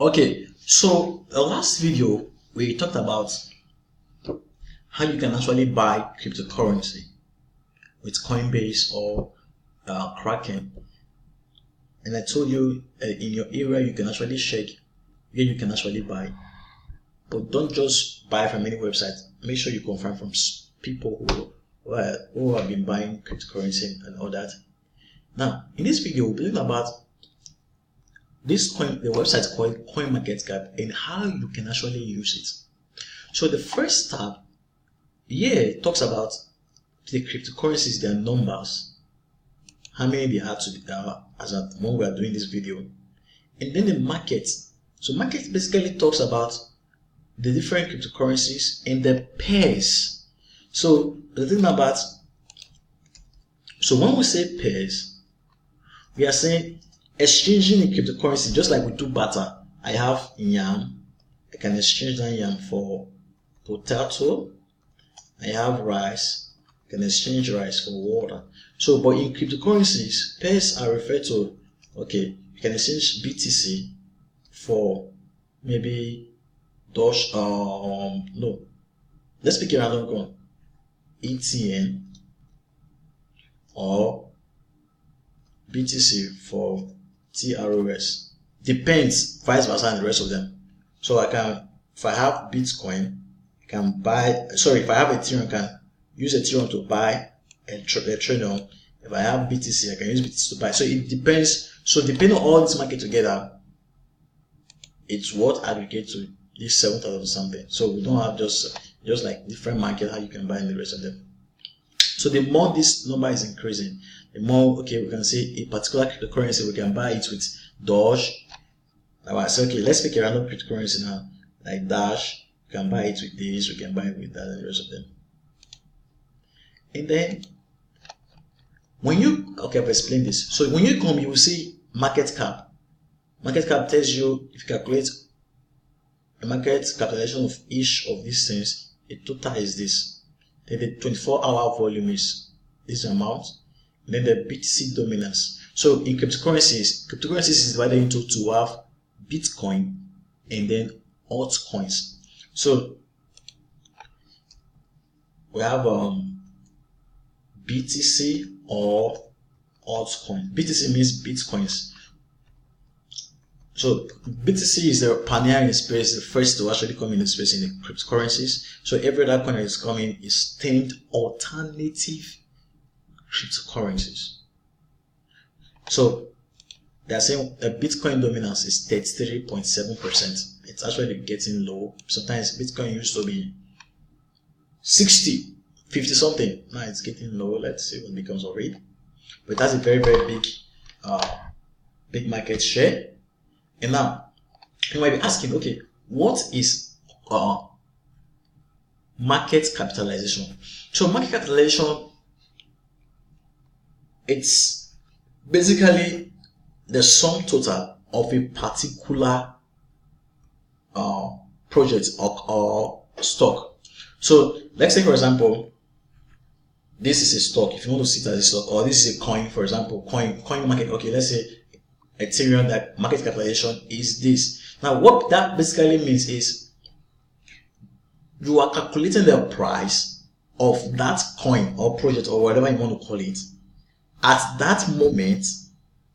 Okay, so the last video we talked about how you can actually buy cryptocurrency with Coinbase or Kraken, and I told you in your area you can actually check where you can actually buy, but don't just buy from any website. Make sure you confirm from people who have been buying cryptocurrency and all that. Now, in this video, we'll be talking about this coin, the website called Coinmarketcap, and how you can actually use it. So the first tab here talks about the cryptocurrencies, their numbers, how many they have to be as at when we are doing this video, and then the market. So market basically talks about the different cryptocurrencies and the pairs. So the thing about, so when we say pairs, we are saying exchanging a cryptocurrency, just like we do barter. I have yam, I can exchange that yam for potato. I have rice, I can exchange rice for water. So, but in cryptocurrencies, pairs are referred to, okay, you can exchange BTC for maybe Doge, no, let's pick a random coin, ETN, or BTC for TROS. Depends, vice versa, and the rest of them. So I can, if I have Bitcoin, I can buy, sorry, if I have Ethereum, I can use Ethereum to buy Ethereum. If I have BTC, I can use BTC to buy. So it depends. So depending on all this market together, it's what aggregate to this 7,000 something. So we don't have just like different market how you can buy and the rest of them. So the more this number is increasing, the more, okay, we can say a particular cryptocurrency, we can buy it with Doge. Now I say, okay, let's pick a random cryptocurrency now, like Dash. We can buy it with this, we can buy it with that, and the rest of them. And then when you, okay, I've explained this. So when you come, you will see market cap. Market cap tells you, if you calculate the market capitalization of each of these things, the total is this. Then the 24-hour volume is this amount. And then the BTC dominance. So in cryptocurrencies is divided into two. We have Bitcoin and then altcoins. So we have BTC or altcoin. BTC means Bitcoins. So BTC is the pioneer in the space, the first to actually come in the space in the cryptocurrencies. So every other coin that is coming is termed alternative cryptocurrencies. So they are saying the Bitcoin dominance is 33.7%. It's actually getting low. Sometimes Bitcoin used to be 60, 50 something. Now it's getting low. Let's see when it becomes of it. But that's a very, very big market share. And now you might be asking, okay, what is market capitalization? So market capitalization, it's basically the sum total of a particular project or stock. So let's say, for example, this is a stock. If you want to see it as a stock, or this is a coin, for example, coin market. Okay, let's say Ethereum, that market capitalization is this. Now, what that basically means is you are calculating the price of that coin or project or whatever you want to call it at that moment,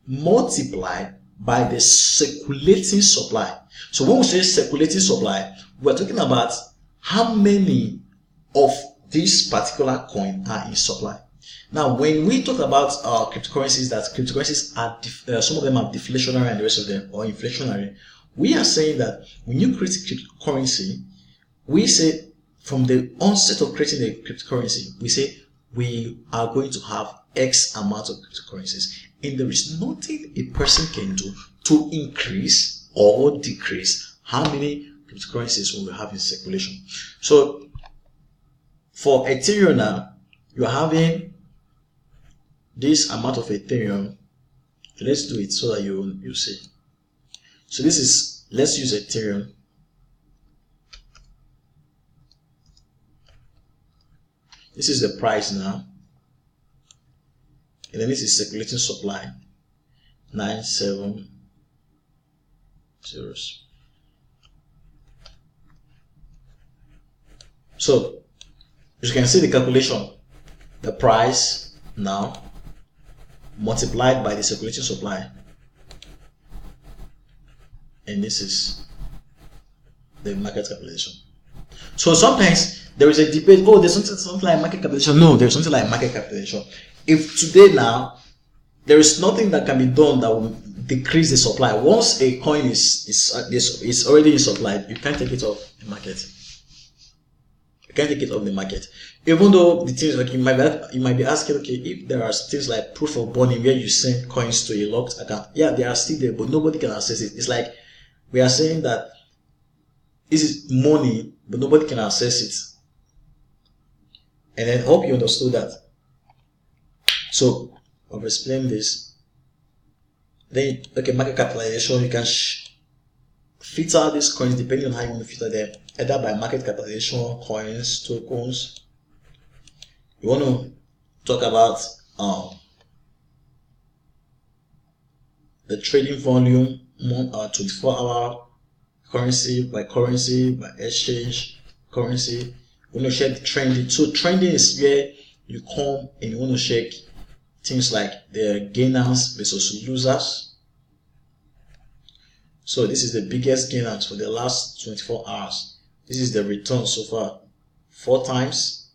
multiplied by the circulating supply. So when we say circulating supply, we're talking about how many of this particular coin are in supply. Now, when we talk about cryptocurrencies, that cryptocurrencies are some of them are deflationary and the rest of them are inflationary. We are saying that when you create a cryptocurrency, we say from the onset of creating the cryptocurrency, we say we are going to have X amount of cryptocurrencies, and there is nothing a person can do to increase or decrease how many cryptocurrencies we will have in circulation. So for Ethereum now, you are having this amount of Ethereum. Let's do it so that you see. So this is, let's use Ethereum. This is the price now. And then this is circulating supply 970. So you can see the calculation, the price now multiplied by the circulating supply, and this is the market capitalization. So sometimes there is a debate, oh, there's something like market capitalization. No, there's something like market capitalization. If today now there is nothing that can be done that will decrease the supply. Once a coin is already in supply, you can't take it off the market. You can't take it off the market. Even though the things like you might be asking, okay, if there are things like proof of burning where you send coins to a locked account, yeah, they are still there, but nobody can access it. It's like we are saying that this is money, but nobody can access it. And I hope you understood that. So I've explained this. Then, okay, market capitalization, you can filter these coins depending on how you want to filter them, either by market capitalization, coins, tokens. You want to talk about the trading volume, 24-hour, currency by exchange, currency. You want to check the trending. So trending is where you come and you want to check things like the gainers versus losers. So this is the biggest gainers for the last 24 hours. This is the return so far, 4 times.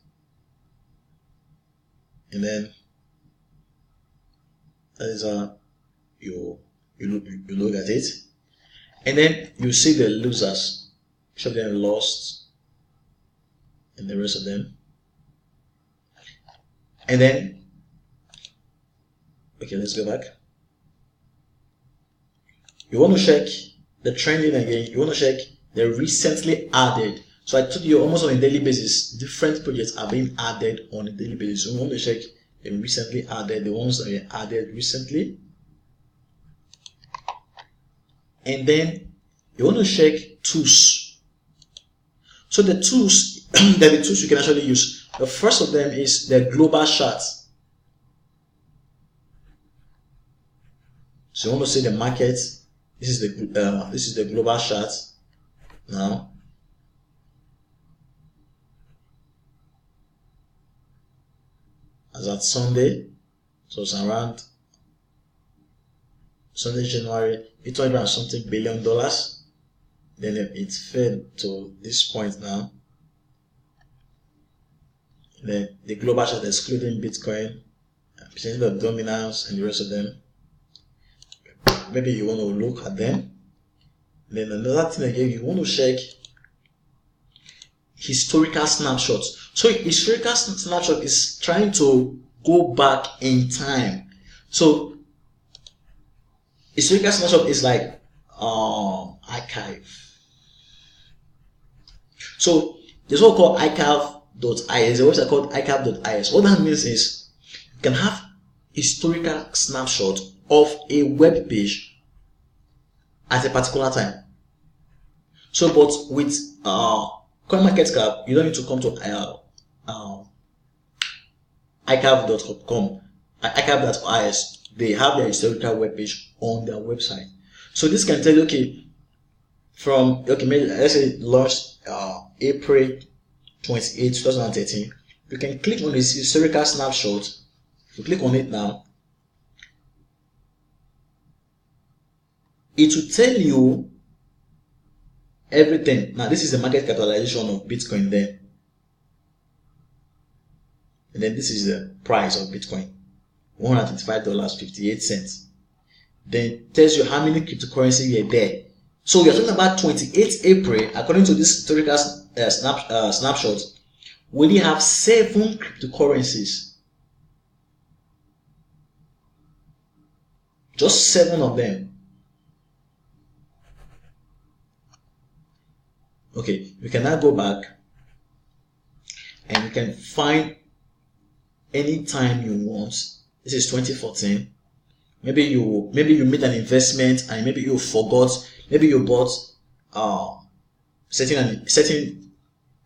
And then that is you look at it. And then you see the losers. Each of them lost, and the rest of them. And then, okay, let's go back. You want to check the trending again. You want to check the recently added. So I told you almost on a daily basis, different projects are being added on a daily basis. So you want to check the recently added, the ones that were added recently. And then you want to check tools. So the tools, the tools you can actually use. The first of them is the global chart. So you want to see the market. This is the global chart. Now, as at Sunday, so it's around Sunday, January, $800 and something billion. Then it fell to this point now. Then the global chart excluding Bitcoin, percentage of dominance, and the rest of them. Maybe you want to look at them. Then another thing again, you want to check historical snapshots. So historical snapshot is trying to go back in time. So historical snapshot is like archive. So there's what called archive.is. There's a website called archive.is. What that means is you can have historical snapshot of a web page at a particular time. So, but with Coinmarketcap, you don't need to come to archive.com, archive.is. They have their historical web page on their website. So this can tell you, okay, maybe let's say launched April 28, 2013. You can click on this historical snapshot. If you click on it now, it will tell you everything. Now, this is the market capitalization of Bitcoin there. And then this is the price of Bitcoin, $125.58. Then it tells you how many cryptocurrencies were there. So we are talking about 28 April, according to this historical snapshot, we only have 7 cryptocurrencies. Just 7 of them. Okay, we can now go back and you can find any time you want. This is 2014. Maybe you made an investment and maybe you forgot. Maybe you bought certain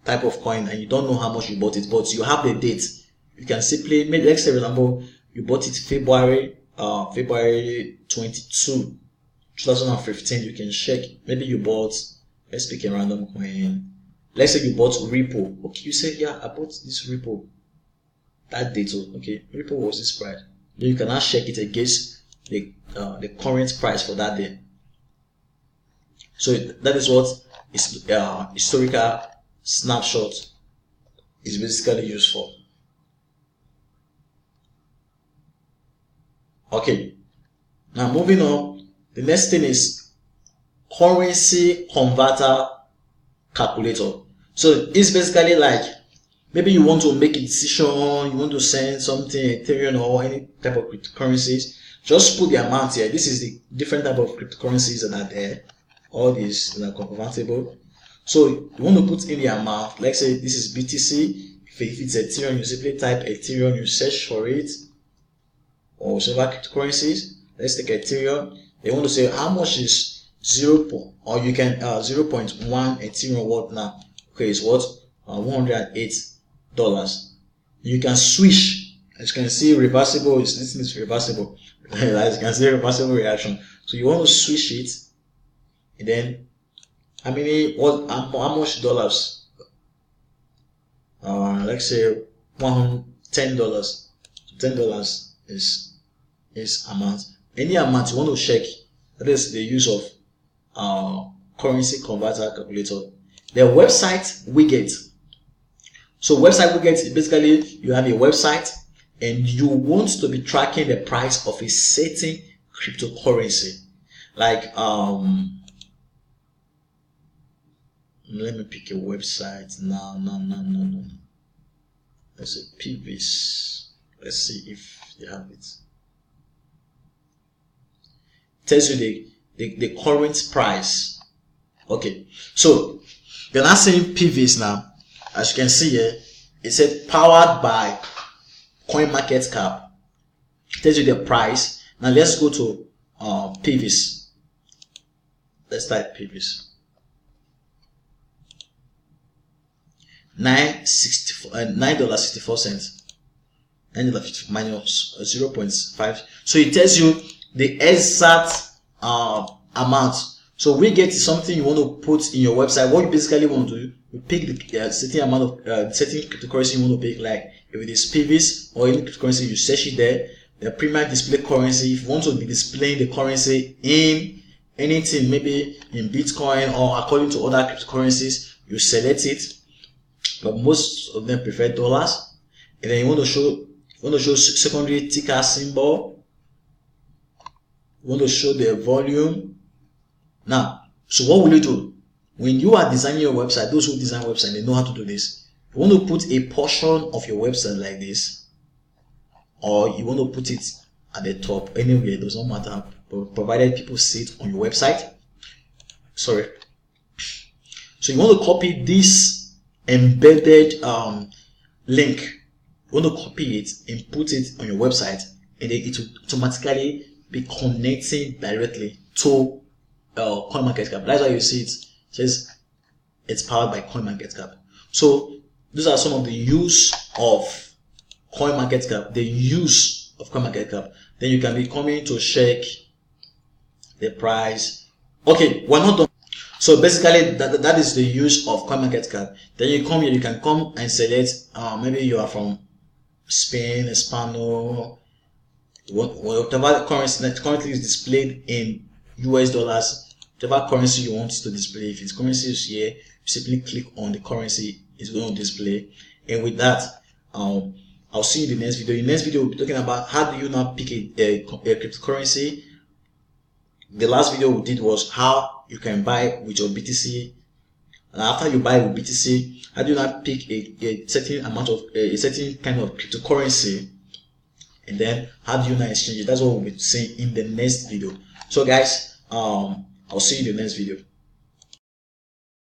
type of coin and you don't know how much you bought it, but you have the date. You can simply, maybe let's say for example, you bought it February 22, 2015. You can check. Maybe you bought, let's pick a random coin, let's say you bought Ripple. Okay, you said, yeah, I bought this Ripple that date. Okay, Ripple was this price. Then you can now check it against the current price for that day. So that is what is historical snapshot is basically used for. Okay, now moving on, the next thing is currency converter calculator. So it's basically like, maybe you want to make a decision, you want to send something, Ethereum or any type of cryptocurrencies, just put the amount here. This is the different type of cryptocurrencies that are there. All these are convertible. So you want to put in the amount. Let's say this is BTC. If it's Ethereum, you simply type Ethereum, you search for it, or several cryptocurrencies. Let's take Ethereum. They want to say how much is 0. Or you can 0.1 Ethereum worth now. Okay, it's what $108. You can switch. As you can see, reversible. This is reversible. As you can see, reversible reaction. So you want to switch it, and then how much dollars? Let's say $10. $10 is amount. Any amount you want to check. That is the use of currency converter calculator. The website widget. So website widget is basically you have a website and you want to be tracking the price of a certain cryptocurrency. Like let me pick a website now. No. Let's say PVs. Let's see if you have it. Tells you the current price. Okay, so they're not saying PVs now. As you can see here, it said powered by Coinmarketcap. It tells you the price. Now let's go to PVs. Let's type PVs. $9.64. $9.54 minus 0.5. So it tells you the exact amount. So we get something you want to put in your website. What you basically want to do, you pick the certain amount of certain cryptocurrency you want to pick. Like if it is PVs or any cryptocurrency, you search it there. The primary display currency. If you want to be displaying the currency in anything, maybe in Bitcoin or according to other cryptocurrencies, you select it. But most of them prefer dollars. And then you want to show secondary ticker symbol. You want to show the volume. Now, so what will you do? When you are designing your website, those who design website, they know how to do this. You want to put a portion of your website like this, or you want to put it at the top. Anyway, it does not matter, provided people see it on your website. Sorry. So you want to copy this embedded link. You want to copy it and put it on your website, and then it will automatically be connecting directly to Coinmarketcap. That's why you see it says it's powered by Coinmarketcap. So these are some of the use of Coinmarketcap. The use of Coinmarketcap. Then you can be coming to check the price. Okay, we're not done. So basically that is the use of Coinmarketcap. Then you come here, you can come and select maybe you are from Spain, Hispano, whatever currency that currently is displayed in US dollars, whatever currency you want to display. If it's currency is here, you simply click on the currency it's going to display. And with that, I'll see you in the next video. In the next video, we'll be talking about how do you now pick a cryptocurrency. The last video we did was how you can buy with your BTC. And after you buy with BTC, how do you now pick a certain amount of a certain kind of cryptocurrency, and then how do you now exchange it? That's what we'll be seeing in the next video. So guys, I'll see you in the next video.